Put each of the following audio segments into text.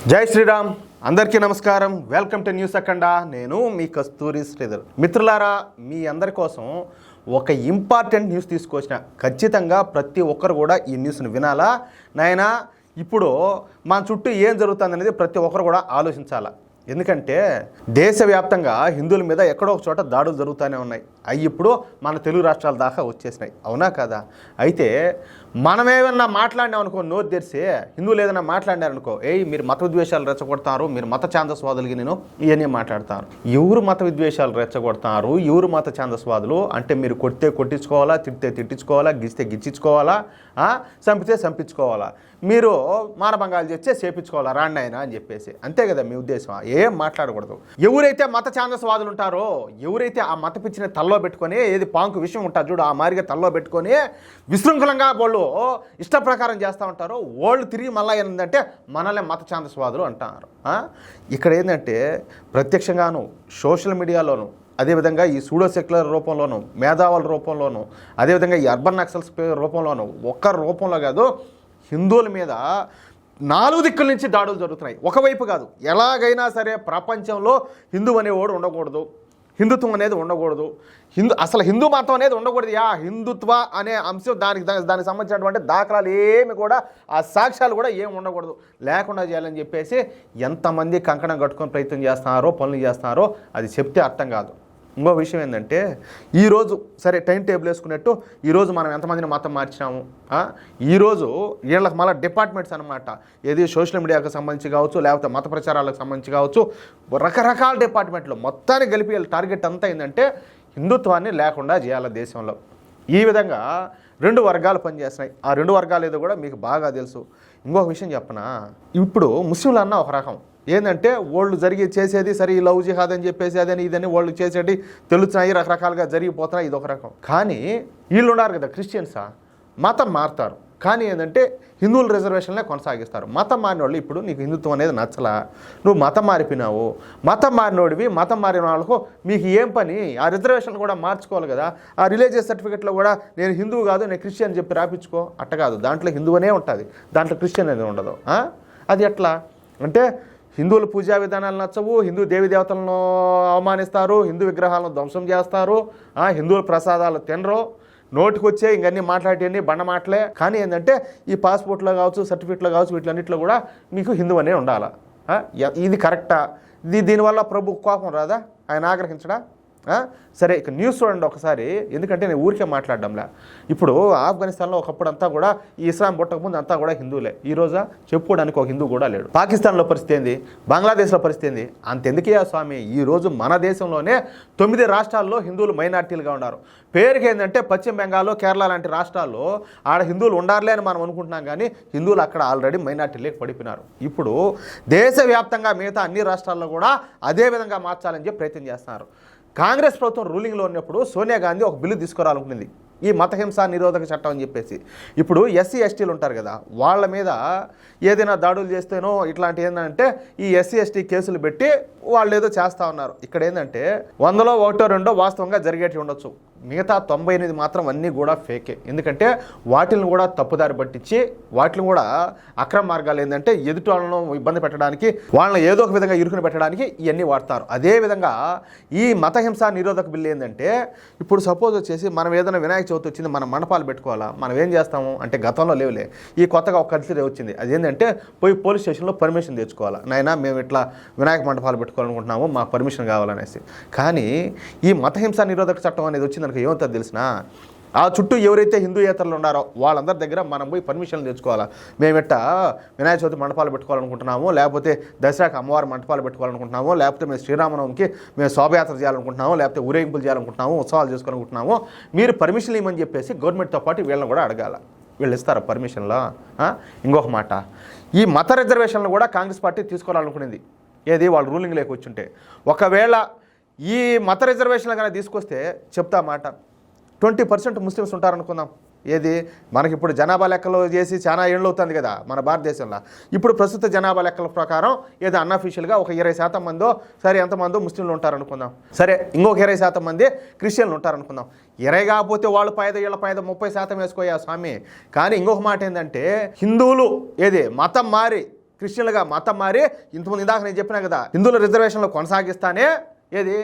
జై శ్రీరామ్. అందరికీ నమస్కారం. వెల్కమ్ టు న్యూస్ అఖండ. నేను మీ కస్తూరి శ్రీధర్. మిత్రులారా, మీ అందరి కోసం ఒక ఇంపార్టెంట్ న్యూస్ తీసుకొచ్చిన. ఖచ్చితంగా ప్రతి ఒక్కరు కూడా ఈ న్యూస్ని వినాలా. నాయనా, ఇప్పుడు మన చుట్టూ ఏం జరుగుతుంది అనేది ప్రతి ఒక్కరు కూడా ఆలోచించాలా. ఎందుకంటే దేశవ్యాప్తంగా హిందువుల మీద ఎక్కడో ఒక చోట దాడులు జరుగుతూనే ఉన్నాయి. అవి ఇప్పుడు మన తెలుగు రాష్ట్రాల దాకా వచ్చేసినాయి. అవునా కదా? అయితే మనమేమన్నా మాట్లాడినాం అనుకో, నోరు తెరిసి హిందువులు ఏదైనా మాట్లాడినారనుకో, మీరు మత విద్వేషాలు రెచ్చగొడతారు, మీరు మత ఛాందస్వాదులకి నేను ఇవన్నీ మాట్లాడతాను. ఎవరు మత విద్వేషాలు రెచ్చగొడతారు, ఎవరు మత ఛాందస్వాదులు అంటే మీరు కొడితే కొట్టించుకోవాలా, తిట్టితే తిట్టించుకోవాలా, గిచ్చితే గిచ్చించుకోవాలా, చంపితే చంపించుకోవాలా, మీరు మానభంగాలు చేస్తే చేపించుకోవాలా రాండి ఆయన అని చెప్పేసి. అంతే కదా మీ ఉద్దేశం? ఏం మాట్లాడకూడదు. ఎవరైతే మత ఛాందస్వాదులు ఉంటారో, ఎవరైతే ఆ మత పిచ్చిని తల్లో పెట్టుకొని, ఏది పాంకు విషయం ఉంటుంది చూడు, ఆ మారిగా తల్లో పెట్టుకొని విశృంఖలంగా వాళ్ళు ఇష్ట ప్రకారం చేస్తూ ఉంటారో, వాళ్ళు తిరిగి మళ్ళీ ఏంటంటే మనల్ని మత ఛాందస్వాదులు అంటారు. ఇక్కడ ఏంటంటే ప్రత్యక్షంగాను సోషల్ మీడియాలోను, అదేవిధంగా ఈ సూడో సెక్యులర్ రూపంలోను, మేధావుల రూపంలోను, అదేవిధంగా ఈ అర్బన్ నక్సల్స్ రూపంలోను, ఒక్క రూపంలో కాదు, హిందువుల మీద 4 దిక్కుల నుంచి దాడులు జరుగుతున్నాయి. ఒకవైపు కాదు, ఎలాగైనా సరే ప్రపంచంలో హిందూ అనేవాడు ఉండకూడదు, హిందుత్వం అనేది ఉండకూడదు, అసలు హిందూ మతం అనేది ఉండకూడదు. హిందుత్వ అనే అంశం దానికి సంబంధించినటువంటి దాఖలాలు ఏమి కూడా, ఆ సాక్ష్యాలు కూడా ఏమి ఉండకూడదు, లేకుండా చేయాలని చెప్పేసి ఎంతమంది కంకణం కట్టుకొని ప్రయత్నం చేస్తున్నారో, పనులు చేస్తున్నారో అది చెప్తే అర్థం కాదు. ఇంకో విషయం ఏంటంటే, ఈరోజు సరే టైం టేబుల్ వేసుకున్నట్టు ఈరోజు మనం ఎంతమందిని మతం మార్చినాము, ఈరోజు వీళ్ళకి మళ్ళీ డిపార్ట్మెంట్స్ అనమాట, ఏది సోషల్ మీడియాకు సంబంధించి కావచ్చు, లేకపోతే మత ప్రచారాలకు సంబంధించి కావచ్చు, రకరకాల డిపార్ట్మెంట్లు మొత్తాన్ని కలిపి వీళ్ళ టార్గెట్ అంతా ఏంటంటే హిందుత్వాన్ని లేకుండా చేయాలి దేశంలో. ఈ విధంగా 2 వర్గాలు పనిచేస్తున్నాయి. ఆ 2 వర్గాలు ఏదో కూడా మీకు బాగా తెలుసు. ఇంకొక విషయం చెప్పనా, ఇప్పుడు ముస్లింలు అన్న ఒక రకం ఏంటంటే, వాళ్ళు చేసేది సరే, ఈ లవ్ జిహాద్ అని చెప్పేసి అదని ఇదని వాళ్ళు చేసేది తెలుస్తున్నాయి, రకరకాలుగా జరిగిపోతున్నాయి, ఇది ఒక రకం. కానీ వీళ్ళు ఉన్నారు కదా క్రిస్టియన్సా, మతం మారుతారు, కానీ ఏంటంటే హిందువుల రిజర్వేషన్లే కొనసాగిస్తారు. మతం మారిన వాళ్ళు, ఇప్పుడు నీకు హిందుత్వం అనేది నచ్చలా, నువ్వు మతం మారిపోయినావు, మతం మారినోడివి, మతం మారిన వాళ్ళకు మీకు ఏం పని? ఆ రిజర్వేషన్ కూడా మార్చుకోవాలి కదా. ఆ రిలీజియస్ సర్టిఫికెట్లో కూడా నేను హిందువు కాదు, నేను క్రిస్టియన్ చెప్పి రాపించుకో. అట్ట కాదు, దాంట్లో హిందువునే ఉంటుంది, దాంట్లో క్రిస్టియన్ అనేది ఉండదు. అది ఎట్లా అంటే, హిందువుల పూజా విధానాలు నచ్చవు, హిందూ దేవి దేవతలను అవమానిస్తారు, హిందూ విగ్రహాలను ధ్వంసం చేస్తారు, హిందువుల ప్రసాదాలు తినరు, నోటికి వచ్చే ఇంకన్నీ మాట్లాడేవన్నీ బండ మాటలే. కానీ ఏంటంటే ఈ పాస్పోర్ట్లో కావచ్చు, సర్టిఫికెట్లో కావచ్చు, వీటిలన్నింటిలో కూడా మీకు హిందూ అనే ఉండాలా. ఇది కరెక్టా? దీనివల్ల ప్రభు కోపం రాదా? ఆయన ఆగ్రహించడా? సరే, ఇక న్యూస్ చూడండి ఒకసారి, ఎందుకంటే నేను ఊరికే మాట్లాడడంలే. ఇప్పుడు ఆఫ్ఘనిస్తాన్లో ఒకప్పుడు అంతా కూడా ఈ ఇస్లాం పుట్టకముందు అంతా కూడా హిందువులే. ఈరోజు చెప్పుకోవడానికి ఒక హిందూ కూడా లేడు. పాకిస్తాన్లో పరిస్థితి ఏంది, బంగ్లాదేశ్లో పరిస్థితి ఏంది? అంతెందుకయ్యా స్వామి, ఈరోజు మన దేశంలోనే 9 రాష్ట్రాల్లో హిందువులు మైనార్టీలుగా ఉన్నారు. పేరుకి ఏంటంటే పశ్చిమ బెంగాల్, కేరళ లాంటి రాష్ట్రాల్లో ఆడ హిందువులు ఉండారులే అని మనం అనుకుంటున్నాం, కానీ హిందువులు అక్కడ ఆల్రెడీ మైనార్టీలకు పడిపోయినారు. ఇప్పుడు దేశవ్యాప్తంగా మిగతా అన్ని రాష్ట్రాల్లో కూడా అదే విధంగా మార్చాలని చెప్పి ప్రయత్నం చేస్తున్నారు. కాంగ్రెస్ ప్రభుత్వం రూలింగ్లో ఉన్నప్పుడు సోనియా గాంధీ ఒక బిల్లు తీసుకురావాలనుకున్నది, ఈ మతహింస నిరోధక చట్టం అని చెప్పేసి. ఇప్పుడు ఎస్సీ ఎస్టీలు ఉంటారు కదా, వాళ్ళ మీద ఏదైనా దాడులు చేస్తేనో ఇట్లాంటి ఏంటంటే ఈ ఎస్సీ ఎస్టీ కేసులు పెట్టి వాళ్ళు ఏదో చేస్తూ ఉన్నారు. ఇక్కడ ఏంటంటే 100లో 1, 2 వాస్తవంగా జరిగేటి ఉండొచ్చు, మిగతా 98 మాత్రం అన్నీ కూడా ఫేకే. ఎందుకంటే వాటిని కూడా తప్పుదారి పట్టించి, వాటిని కూడా అక్రమ మార్గాలు ఏంటంటే ఎదుటి వాళ్ళను ఇబ్బంది పెట్టడానికి, వాళ్ళని ఏదో ఒక విధంగా ఇరుకుని పెట్టడానికి ఇవన్నీ వాడతారు. అదేవిధంగా ఈ మతహింస నిరోధక బిల్లు ఏంటంటే, ఇప్పుడు సపోజ్ వచ్చేసి మనం ఏదైనా వినాయక చవితి వచ్చింది, మనం మండపాలు పెట్టుకోవాలా, మనం ఏం చేస్తాము అంటే, గతంలో లేవులే, ఈ కొత్తగా ఒక కల్చర్ వచ్చింది, అదేంటంటే పోయి పోలీస్ స్టేషన్లో పర్మిషన్ తెచ్చుకోవాలా, నాయనా మేము ఇట్లా వినాయక మండపాలు పెట్టుకోవాలనుకుంటున్నాము, మాకు పర్మిషన్ కావాలనేసి. కానీ ఈ మతహింస నిరోధక చట్టం అనేది వచ్చింది ఏమవుతుంది తెలిసిన, ఆ చుట్టూ ఎవరైతే హిందూయేతరులు ఉన్నారో వాళ్ళందరి దగ్గర మనం పోయి పర్మిషన్లు తెచ్చుకోవాలా. మేమెట్ట వినాయక చవితి మండపాలు పెట్టుకోవాలనుకుంటున్నాము, లేకపోతే దసరాకి అమ్మవారి మండపాలు పెట్టుకోవాలనుకుంటున్నాము, లేకపోతే మేము శ్రీరామనవమికి మేము శోభయాత్ర చేయాలనుకుంటున్నాము, లేకపోతే ఊరేగింపులు చేయాలనుకుంటున్నాము, ఉత్సవాలు చేసుకోవాలనుకుంటున్నాము, మీరు పర్మిషన్లు ఇవ్వమని చెప్పేసి గవర్నమెంట్తో పాటు వీళ్ళని కూడా అడగాల. వీళ్ళు ఇస్తారా పర్మిషన్లో? ఇంకొక మాట, ఈ మత రిజర్వేషన్లు కూడా కాంగ్రెస్ పార్టీ తీసుకోవాలనుకునేది, ఏది వాళ్ళు రూలింగ్ లేకొచ్చుంటే. ఒకవేళ ఈ మత రిజర్వేషన్లు కనుక తీసుకొస్తే చెప్తా మాట, 20% ముస్లిమ్స్ ఉంటారనుకుందాం. ఏది మనకి ఇప్పుడు జనాభా లెక్కలు చేసి చాలా ఏళ్ళు అవుతుంది కదా మన భారతదేశంలో. ఇప్పుడు ప్రస్తుత జనాభా లెక్కల ప్రకారం ఏదో అన్అఫీషియల్గా ఒక 20% మందో, సరే ఎంతమందో ముస్లింలు ఉంటారనుకుందాం, సరే ఇంకొక 20% మంది క్రిస్టియన్లు ఉంటారనుకుందాం. 20 కాకపోతే వాళ్ళు 5 ఏళ్ళ 30% వేసుకోయా స్వామి. కానీ ఇంకొక మాట ఏంటంటే, హిందువులు ఏది మతం మారి క్రిస్టియన్లుగా మతం మారి ఇంతకుముందు ఇందాక నేను చెప్పినా కదా హిందువుల రిజర్వేషన్లు కొనసాగిస్తానే ఏది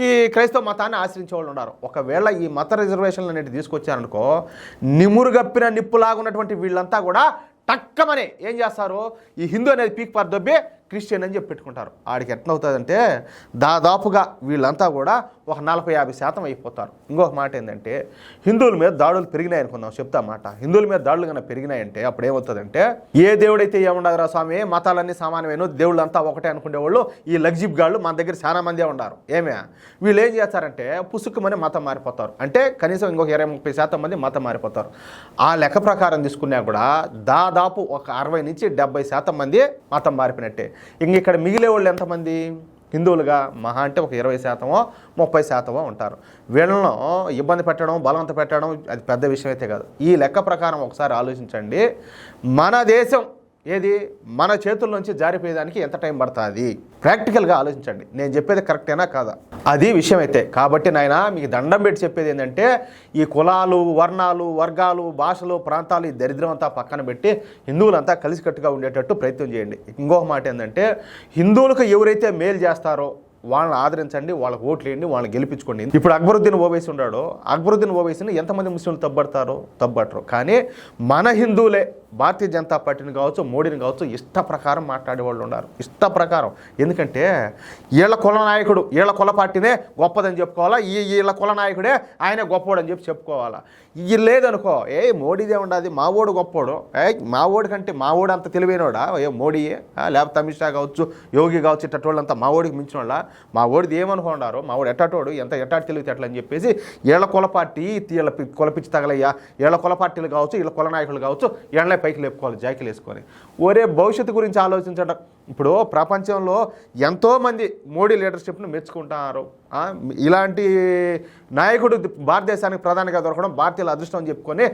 ఈ క్రైస్తవ మతాన్ని ఆశ్రయించే వాళ్ళు ఉన్నారు. ఒకవేళ ఈ మత రిజర్వేషన్లు అనేవి తీసుకొచ్చారనుకో నిమురుగప్పిన నిప్పులాగా ఉన్నటువంటి వీళ్ళంతా కూడా టక్కమని ఏం చేస్తారు, ఈ హిందూ అనేది పీక్ పార్ దొబ్బి క్రిస్టియన్ అని చెప్పి పెట్టుకుంటారు. ఆడికి ఎట్లా అవుతుందంటే దాదాపుగా వీళ్ళంతా కూడా ఒక 40-50% అయిపోతారు. ఇంకొక మాట ఏంటంటే హిందువుల మీద దాడులు పెరిగినాయి అనుకుందాం, చెప్తా మాట. హిందువుల మీద దాడులు కన్నా పెరిగినాయంటే అప్పుడు ఏమవుతుందంటే ఏ దేవుడైతే ఏముండదురా స్వామి మతాలన్నీ సమానమైన దేవుళ్ళంతా ఒకటే అనుకునేవాళ్ళు ఈ లగ్జిబ్ గాళ్ళు మన దగ్గర చాలా మందే ఉన్నారు. ఏమే వీళ్ళు ఏం చేస్తారంటే పుసుక్కుమని మతం మారిపోతారు. అంటే కనీసం ఇంకొక 20-30% మంది మతం మారిపోతారు. ఆ లెక్క ప్రకారం తీసుకున్నా కూడా దాదాపు ఒక 60-70% మంది మతం మారిపోయినట్టే. ఇంక ఇక్కడ మిగిలే వాళ్ళు ఎంతమంది హిందువులుగా మహా అంటే ఒక 20%-30% ఉంటారు. వీళ్ళను ఇబ్బంది పెట్టడం బలవంత పెట్టడం అది పెద్ద విషయం అయితే కాదు. ఈ లెక్క ప్రకారం ఒకసారి ఆలోచించండి, మన దేశం ఏది మన చేతుల నుంచి జారిపోయేదానికి ఎంత టైం పడుతుంది ప్రాక్టికల్గా ఆలోచించండి. నేను చెప్పేది కరెక్టేనా కాదా అది విషయం అయితే. కాబట్టి నాయన మీకు దండం పెట్టి చెప్పేది ఏంటంటే ఈ కులాలు వర్ణాలు వర్గాలు భాషలు ప్రాంతాలు ఈ దరిద్రం అంతా పక్కన పెట్టి హిందువులంతా కలిసికట్టుగా ఉండేటట్టు ప్రయత్నం చేయండి. ఇంకొక మాట ఏంటంటే హిందువులకు ఎవరైతే మేలు చేస్తారో వాళ్ళని ఆదరించండి, వాళ్ళకి ఓట్లు వేయండి, వాళ్ళని గెలిపించుకోండి. ఇప్పుడు అక్బరుద్దీన్ ఓవైసీ ఉన్నాడో అక్బరుద్దీన్ ఓవైసీని ఎంతమంది ముస్లింలు తప్పబట్టరు. కానీ మన హిందువులే భారతీయ జనతా పార్టీని కావచ్చు మోడీని కావచ్చు ఇష్ట ప్రకారం మాట్లాడే వాళ్ళు ఉన్నారు. ఇష్ట ప్రకారం. ఎందుకంటే వీళ్ళ కుల నాయకుడు వీళ్ళ కుల పార్టీనే గొప్పదని చెప్పుకోవాలా, వీళ్ళ కుల నాయకుడే ఆయనే గొప్పవాడని చెప్పుకోవాలా. ఇది లేదనుకో మోడీదే ఉండదు మా ఓడు గొప్పోడు, మా ఓడి కంటే మా ఓడు అంత తెలివైనోడా మోడీయే లేకపోతే అమిత్ షా కావచ్చు యోగి కావచ్చు ఇట్టోళ్ళంతా మా ఓడికి మించిన వాళ్ళ మా ఓడిది ఏమనుకున్నారు మా ఓడు ఎట్టాటోడు ఎట్టాటి తెలివితే ఎట్లా అని చెప్పేసి వీళ్ళ కుల పార్టీ వీళ్ళ కులపిచ్చి తగలయ్యా వీళ్ళ కుల పార్టీలు కావచ్చు వీళ్ళ కుల నాయకులు కావచ్చు వీళ్ళ పైకి లేపుకోవాలి జాకీలు వేసుకొని. ఒరే భవిష్యత్తు గురించి ఆలోచించడం. ఇప్పుడు ప్రపంచంలో ఎంతోమంది మోడీ లీడర్షిప్ను మెచ్చుకుంటున్నారు. ఇలాంటి నాయకుడు భారతదేశానికి ప్రధానిగా దొరకడం భారతీయుల అదృష్టం అని చెప్పుకొని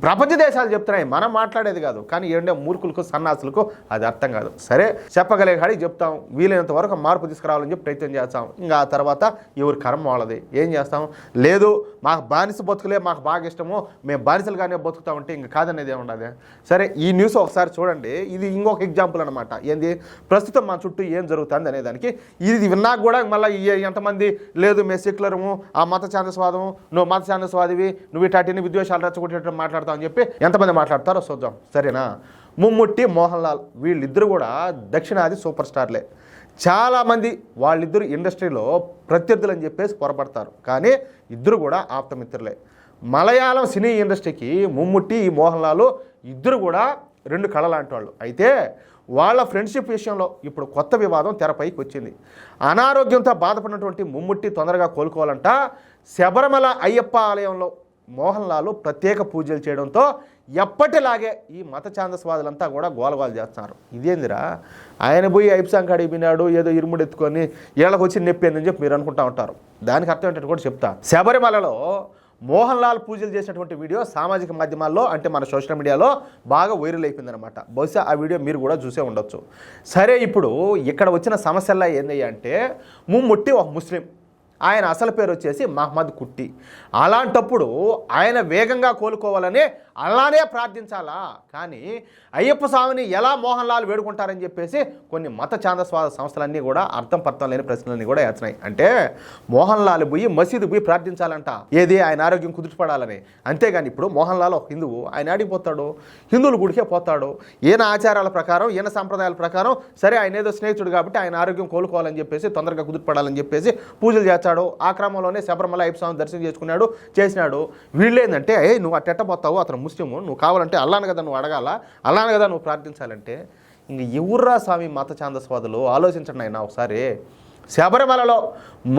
ప్రపంచ దేశాలు చెప్తున్నాయి, మనం మాట్లాడేది కాదు. కానీ ఏంటంటే మూర్ఖులకు సన్నాసులకు అది అర్థం కాదు. సరే చెప్పగలిగే కాడికి చెప్తాం, వీలైనంత వరకు మార్పు తీసుకురావాలని చెప్పి ప్రయత్నం చేస్తాం. ఇంకా ఆ తర్వాత ఎవరి కర్మ వాళ్ళది ఏం చేస్తాం. లేదు మాకు బానిస బతుకులే మాకు బాగా ఇష్టము మేము బానిసలుగానే బతుకుతామంటే ఇంకా కాదనేది ఏముండదు. సరే ఈ న్యూస్ ఒకసారి చూడండి, ఇది ఇంకొక ఎగ్జాంపుల్ అనమాట. ఏంది ప్రస్తుతం మన చుట్టూ ఏం జరుగుతుంది అనేదానికి. ఇది విన్నాక కూడా మళ్ళీ ఎంతమంది లేదు మేము సెక్యులరము ఆ మత ఛాందస్వాదము నువ్వు మత ఛాందస్వాదివి నువ్వు ఇటాటిని విద్వేషాలు రెచ్చగొట్టేటట్టు మాట్లాడతామని చెప్పి ఎంతమంది మాట్లాడతారో చూద్దాం. సరేనా. ముమ్ముట్టి మోహన్ లాల్ వీళ్ళిద్దరు కూడా దక్షిణాది సూపర్ స్టార్లే. చాలామంది వాళ్ళిద్దరు ఇండస్ట్రీలో ప్రత్యర్థులు అని చెప్పేసి పొరపడతారు, కానీ ఇద్దరు కూడా ఆప్తమిత్రులే. మలయాళం సినీ ఇండస్ట్రీకి ముమ్ముట్టి మోహన్ లాల్ ఇద్దరు కూడా రెండు కళ లాంటి వాళ్ళు. అయితే వాళ్ళ ఫ్రెండ్షిప్ విషయంలో ఇప్పుడు కొత్త వివాదం తెరపైకి వచ్చింది. అనారోగ్యంతో బాధపడినటువంటి ముమ్ముట్టి తొందరగా కోలుకోవాలంట శబరిమల అయ్యప్ప ఆలయంలో మోహన్ లాల్ ప్రత్యేక పూజలు చేయడంతో ఎప్పటిలాగే ఈ మత ఛాందస్వాదులంతా కూడా గోలగోలు చేస్తున్నారు. ఇదేందిరా ఆయన పోయి ఐప్సాంగ్ కాడికి విన్నాడు ఏదో ఇరుముడు ఎత్తుకొని వీళ్ళకి వచ్చి నొప్పిందని చెప్పి మీరు అనుకుంటా ఉంటారు. దానికి అర్థం ఏంటంటే కూడా చెప్తా. శబరిమలలో మోహన్ లాల్ పూజలు చేసినటువంటి వీడియో సామాజిక మాధ్యమాల్లో అంటే మన సోషల్ మీడియాలో బాగా వైరల్ అయిపోయిందనమాట. బహుశా ఆ వీడియో మీరు కూడా చూసే ఉండొచ్చు. సరే ఇప్పుడు ఇక్కడ వచ్చిన సమస్యల్లో ఏందయ్యా అంటే ముమ్ముట్టి ఒక ముస్లిం, ఆయన అసలు పేరు వచ్చేసి మహమ్మద్ కుట్టి. అలాంటప్పుడు ఆయన వేగంగా కోలుకోవాలని అలానే ప్రార్థించాలా, కానీ అయ్యప్ప స్వామిని ఎలా మోహన్ లాల్ వేడుకుంటారని చెప్పేసి కొన్ని మత ఛాందస్వాద సంస్థలన్నీ కూడా అర్థం పర్థం లేని ప్రశ్నలన్నీ కూడా వేస్తున్నాయి. అంటే మోహన్ లాల్ పోయి మసీదు పోయి ప్రార్థించాలంట ఏది ఆయన ఆరోగ్యం కుదుటపడాలని. అంతేగాని ఇప్పుడు మోహన్ లాల్ ఒక హిందువు, ఆయన ఆడికి పోతాడు హిందువుల గుడికే పోతాడు, ఈయన ఆచారాల ప్రకారం ఈయన సంప్రదాయాల ప్రకారం సరే ఆయన ఏదో స్నేహితుడు కాబట్టి ఆయన ఆరోగ్యం కోలుకోవాలని చెప్పేసి తొందరగా కుదుటపడాలని చెప్పేసి పూజలు చేస్తాడు. ఆ క్రమంలోనే శబరిమల అయ్యప్ప స్వామి దర్శనం చేసినాడు. వీళ్ళేందంటే నువ్వు అట్టెట్ట పోతావు అతను ముస్లిము, నువ్వు కావాలంటే అల్లాను కదా నువ్వు అడగాల, అల్లాను కదా నువ్వు ప్రార్థించాలంటే ఇంక ఎవర్రా స్వామి మత ఛాందస్వాదులు ఆలోచించండి. ఆయన ఒకసారి శబరిమలలో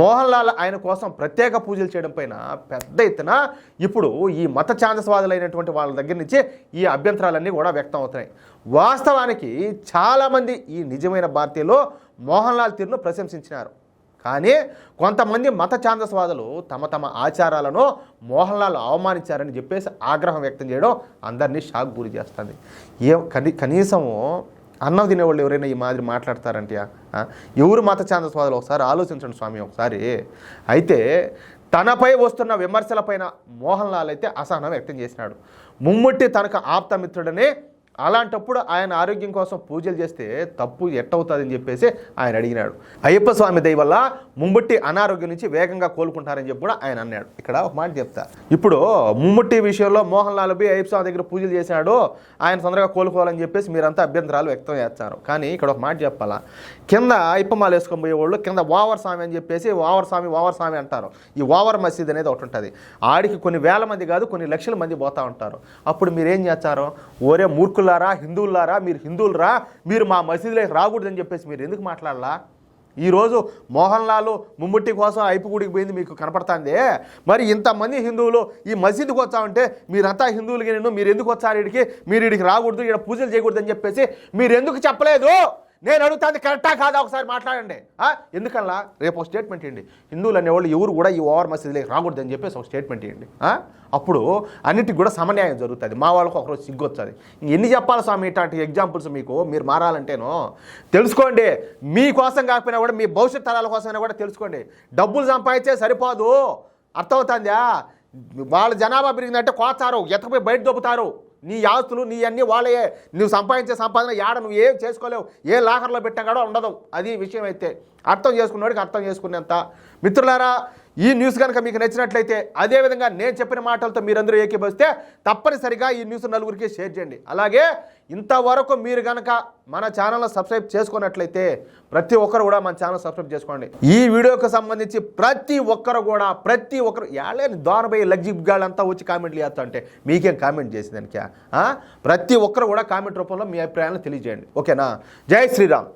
మోహన్ లాల్ ఆయన కోసం ప్రత్యేక పూజలు చేయడం పైన పెద్ద ఎత్తున ఇప్పుడు ఈ మత ఛాందస్వాదులైనటువంటి వాళ్ళ దగ్గర నుంచి ఈ అభ్యంతరాలన్నీ కూడా వ్యక్తం అవుతున్నాయి. వాస్తవానికి చాలామంది ఈ నిజమైన భారతీయులు మోహన్ లాల్ తీరును ప్రశంసించినారు. కానీ కొంతమంది మత ఛాందస్వాదులు తమ తమ ఆచారాలను మోహన్ లాల్ అవమానించారని చెప్పేసి ఆగ్రహం వ్యక్తం చేయడం అందరినీ షాక్ గురి చేస్తుంది. కనీసము అన్నం తినేవాళ్ళు ఎవరైనా ఈ మాదిరి మాట్లాడతారంటే ఎవరు మత ఛాందస్వాదులు ఒకసారి ఆలోచించండి స్వామి ఒకసారి. అయితే తనపై వస్తున్న విమర్శలపైన మోహన్ లాల్ అయితే అసహనం వ్యక్తం చేసినాడు. ముమ్ముట్టి తనకు ఆప్తమిత్రుడని అలాంటప్పుడు ఆయన ఆరోగ్యం కోసం పూజలు చేస్తే తప్పు ఎట్టవుతుందని చెప్పేసి ఆయన అడిగినాడు. అయ్యప్ప స్వామి దయ వల్ల ముమ్ముట్టి అనారోగ్యం నుంచి వేగంగా కోలుకుంటారని చెప్పి కూడా ఆయన అన్నాడు. ఇక్కడ ఒక మాట చెప్తా, ఇప్పుడు ముమ్ముట్టి విషయంలో మోహన్ లాల్ బి అయ్యప్ప స్వామి దగ్గర పూజలు చేశాడు, ఆయన తొందరగా కోలుకోవాలని చెప్పేసి మీరంతా అభ్యంతరాలు వ్యక్తం చేస్తారు. కానీ ఇక్కడ ఒక మాట చెప్పాలా, కింద అయ్యప్పమాల వేసుకొని పోయేవాళ్ళు కింద ఓవర్ స్వామి అని చెప్పేసి ఓవర్ స్వామి అంటారు. ఈ ఓవర్ మసీద్ అనేది ఒకటి ఉంటుంది, ఆడికి కొన్ని వేల మంది కాదు కొన్ని లక్షల మంది పోతూ ఉంటారు. అప్పుడు మీరేం చేస్తారు, ఓరే మూర్ఖుల హిందువులారా, మీరు హిందువులరా, మీరు మా మసీదులోకి రాకూడదని చెప్పేసి మీరు ఎందుకు మాట్లాడాలా? ఈరోజు మోహన్ లాల్ ముమ్ముట్టి కోసం అయ్యప్ప గుడికి పోయింది మీకు కనపడుతుంది. మరి ఇంతమంది హిందువులు ఈ మసీదుకి వచ్చామంటే మీరంతా హిందువులకి మీరు ఎందుకు వచ్చారు ఇడికి, మీరు ఇడికి రాకూడదు, ఇక్కడ పూజలు చేయకూడదని చెప్పేసి మీరు ఎందుకు చెప్పలేదు? నేను అడుగుతాను, కరెక్టా కాదా ఒకసారి మాట్లాడండి. ఎందుకల్లా రేపు ఒక స్టేట్మెంట్ ఇవ్వండి, హిందువులు అనేవాళ్ళు ఎవరు కూడా ఈ ఓవర్ మసీదులోకి రాకూడదని చెప్పేసి ఒక స్టేట్మెంట్ ఇవ్వండి. అప్పుడు అన్నిటికి కూడా సమన్యాయం జరుగుతుంది, మా వాళ్ళకు ఒకరోజు సిగ్గొస్తుంది. ఎన్ని చెప్పాలి స్వామి ఇట్లాంటి ఎగ్జాంపుల్స్ మీకు? మీరు మారాలంటేనో తెలుసుకోండి, మీకోసం కాకపోయినా కూడా మీ భవిష్యత్ తరాల కోసమైనా కూడా తెలుసుకోండి. డబ్బులు సంపాదించే సరిపోదు, అర్థమవుతుందా? వాళ్ళ జనాభా పెరిగిందంటే కోస్తారు, ఎత్తపోయి బయట దొబ్బుతారు. నీ ఆస్తులు నీ అన్నీ వాళ్ళే, నువ్వు సంపాదించే సంపాదన యాడ నువ్వు ఏం చేసుకోలేవు, ఏ లాకర్లో పెట్టాడో ఉండదు. అది విషయం అయితే అర్థం చేసుకున్నవాడికి అర్థం చేసుకునేంత. మిత్రులారా, ఈ న్యూస్ కనుక మీకు నచ్చినట్లయితే, అదేవిధంగా నేను చెప్పిన మాటలతో మీరందరూ ఏకీభవిస్తే తప్పనిసరిగా ఈ న్యూస్ నలుగురికి షేర్ చేయండి. అలాగే ఇంతవరకు మీరు కనుక మన ఛానల్ని సబ్స్క్రైబ్ చేసుకున్నట్లయితే ప్రతి ఒక్కరు కూడా మన ఛానల్ సబ్స్క్రైబ్ చేసుకోండి. ఈ వీడియోకి సంబంధించి ప్రతి ఒక్కరు ఏళ్ళని దోనబోయే లగ్జిగాళ్ళంతా వచ్చి కామెంట్లు చేస్తా అంటే మీకేం కామెంట్ చేసేదానికి? ప్రతి ఒక్కరు కూడా కామెంట్ రూపంలో మీ అభిప్రాయాలను తెలియజేయండి. ఓకేనా? జై శ్రీరామ్.